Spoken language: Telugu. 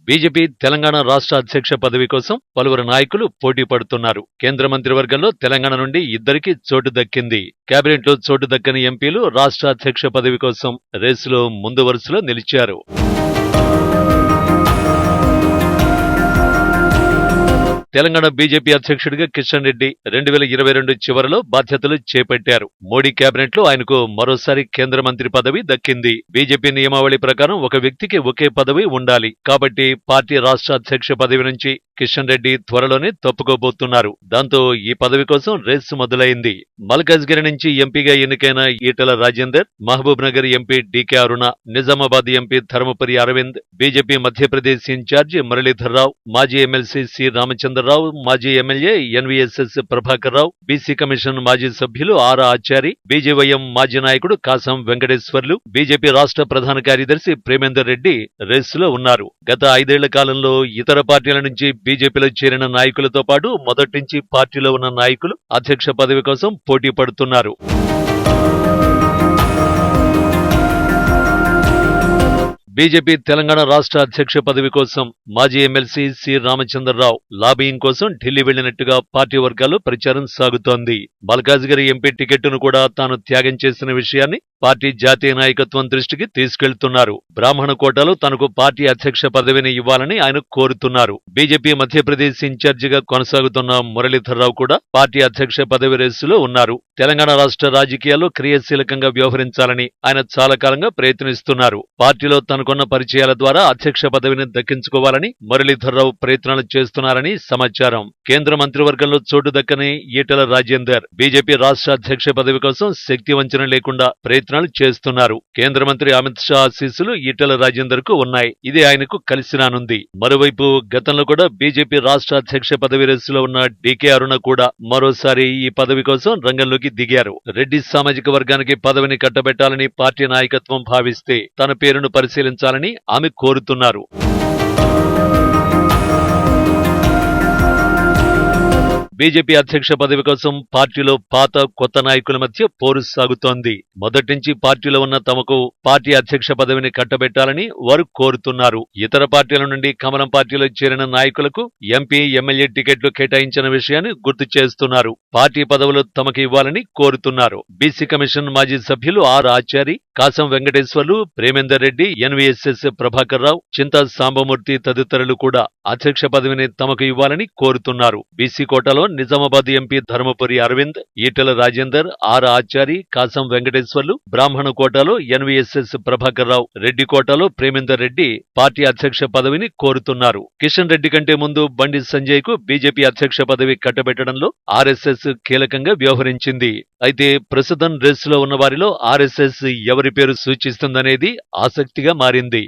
బీజేపీ తెలంగాణ రాష్ట్ర అధ్యక్ష పదవి కోసం పలువురు నాయకులు పోటీ పడుతున్నారు. కేంద్ర మంత్రివర్గంలో తెలంగాణ నుండి ఇద్దరికి చోటు దక్కింది. కేబినెట్లో చోటు దక్కని ఎంపీలు రాష్ట్ర అధ్యక్ష పదవి కోసం రేసులో ముందు వరుసలో నిలిచారు. తెలంగాణ బీజేపీ అధ్యక్షుడిగా కిషన్ రెడ్డి 2022 చివరిలో బాధ్యతలు చేపట్టారు. మోడీ కేబినెట్ లో ఆయనకు మరోసారి కేంద్ర మంత్రి పదవి దక్కింది. బీజేపీ నియమావళి ప్రకారం ఒక వ్యక్తికి ఒకే పదవి ఉండాలి. కాబట్టి పార్టీ రాష్ట్ర అధ్యక్ష పదవి నుంచి కిషన్ రెడ్డి త్వరలోనే తప్పుకోబోతున్నారు. దాంతో ఈ పదవి కోసం రేసు మొదలైంది. మల్కాజ్గిరి నుంచి ఎంపీగా ఎన్నికైన Etela Rajender, Mahabub Nagar MP DK Aruna, Nizamabad MP Dharmapuri Arvind, BJP Madhya Pradesh in charge Muralidhar Rao, మాజీ ఎమ్మెల్సీ సి రామచంద్రరావు, మాజీ MLA NVSS Prabhakar Rao, BC commission మాజీ సభ్యులు ఆర్ ఆచారి, బీజేవైఎం మాజీ నాయకుడు కాసం వెంకటేశ్వర్లు, బీజేపీ రాష్ట్ర ప్రధాన కార్యదర్శి ప్రేమేందర్ రెడ్డి రేసులో ఉన్నారు. గత 5 ఏళ్ల కాలంలో ఇతర పార్టీల నుంచి బీజేపీలో చేరిన నాయకులతో పాటు మొదటి నుంచి పార్టీలో ఉన్న నాయకులు అధ్యక్ష పదవి కోసం పోటీ పడుతున్నారు. బీజేపీ తెలంగాణ రాష్ట్ర అధ్యక్ష పదవి కోసం మాజీ ఎమ్మెల్సీ సి రామచంద్రరావు లాబియింగ్ కోసం ఢిల్లీ వెళ్లినట్టుగా పార్టీ వర్గాల్లో ప్రచారం సాగుతోంది. మల్కాజ్గిరి ఎంపీ టికెట్టును కూడా తాను త్యాగం చేసిన విషయాన్ని పార్టీ జాతీయ నాయకత్వం దృష్టికి తీసుకెళ్తున్నారు. బ్రాహ్మణ కోటాలో తనకు పార్టీ అధ్యక్ష పదవిని ఇవ్వాలని ఆయన కోరుతున్నారు. బీజేపీ మధ్యప్రదేశ్ ఇన్ఛార్జిగా కొనసాగుతున్న మురళీధర్ రావు కూడా పార్టీ అధ్యక్ష పదవి రేసులో ఉన్నారు. తెలంగాణ రాష్ట్ర రాజకీయాల్లో క్రియాశీలకంగా వ్యవహరించాలని ఆయన చాలా కాలంగా ప్రయత్నిస్తున్నారు. పార్టీలో తనకున్న పరిచయాల ద్వారా అధ్యక్ష పదవిని దక్కించుకోవాలని మురళీధర్ రావు ప్రయత్నాలు చేస్తున్నారని సమాచారం. కేంద్ర మంత్రివర్గంలో చోటు దక్కని ఈటెల రాజేందర్ బీజేపీ రాష్ట్ర అధ్యక్ష పదవి కోసం శక్తి వంచన లేకుండా ప్రయత్నాలు చేస్తున్నారు. కేంద్ర మంత్రి అమిత్ షా ఆశీస్సులు ఈటెల రాజేందర్ కు ఉన్నాయి. ఇది ఆయనకు కలిసి రానుంది. మరోవైపు గతంలో కూడా బీజేపీ రాష్ట్ర అధ్యక్ష పదవి రేసులో ఉన్న డీకే అరుణ కూడా మరోసారి ఈ పదవి కోసం రంగంలోకి దిగారు. రెడ్డి సామాజిక వర్గానికి పదవిని కట్టబెట్టాలని పార్టీ నాయకత్వం భావిస్తే తన పేరును పరిశీలించాలని ఆమె కోరుతున్నారు. బీజేపీ అధ్యక్ష పదవి కోసం పార్టీలో పాత కొత్త నాయకుల మధ్య పోరు సాగుతోంది. మొదటి నుంచి పార్టీలో ఉన్న తమకు పార్టీ అధ్యక్ష పదవిని కట్టబెట్టాలని వారు కోరుతున్నారు. ఇతర పార్టీల నుండి కమలం పార్టీలో చేరిన నాయకులకు ఎంపీ, ఎమ్మెల్యే టికెట్లు కేటాయించిన విషయాన్ని గుర్తు చేస్తున్నారు. పార్టీ పదవులు తమకు ఇవ్వాలని కోరుతున్నారు. బీసీ కమిషన్ మాజీ సభ్యులు are Achari, Kasam Venkateswarlu, Premender Reddy, NVSS Prabhakar రావు, చింతా సాంబమూర్తి తదితరులు కూడా అధ్యక్ష పదవిని తమకు ఇవ్వాలని కోరుతున్నారు. బీసీ కోటాలో నిజామాబాద్ ఎంపీ ధర్మపురి అరవింద్, ఈటెల రాజేందర్, ఆర్ ఆచారి, కాసం వెంకటేశ్వర్లు, బ్రాహ్మణ కోటాలో ఎన్వీఎస్ఎస్ ప్రభాకర్ రావు, రెడ్డి కోటాలో ప్రేమేందర్ రెడ్డి పార్టీ అధ్యక్ష పదవిని కోరుతున్నారు. కిషన్ రెడ్డి కంటే ముందు బండి సంజయ్ కు బీజేపీ అధ్యక్ష పదవి కట్టబెట్టడంలో ఆర్ఎస్ఎస్ కీలకంగా వ్యవహరించింది. అయితే ప్రస్తుతం రేసులో ఉన్న వారిలో ఆర్ఎస్ఎస్ ఎవరి పేరు సూచిస్తుందనేది ఆసక్తిగా మారింది.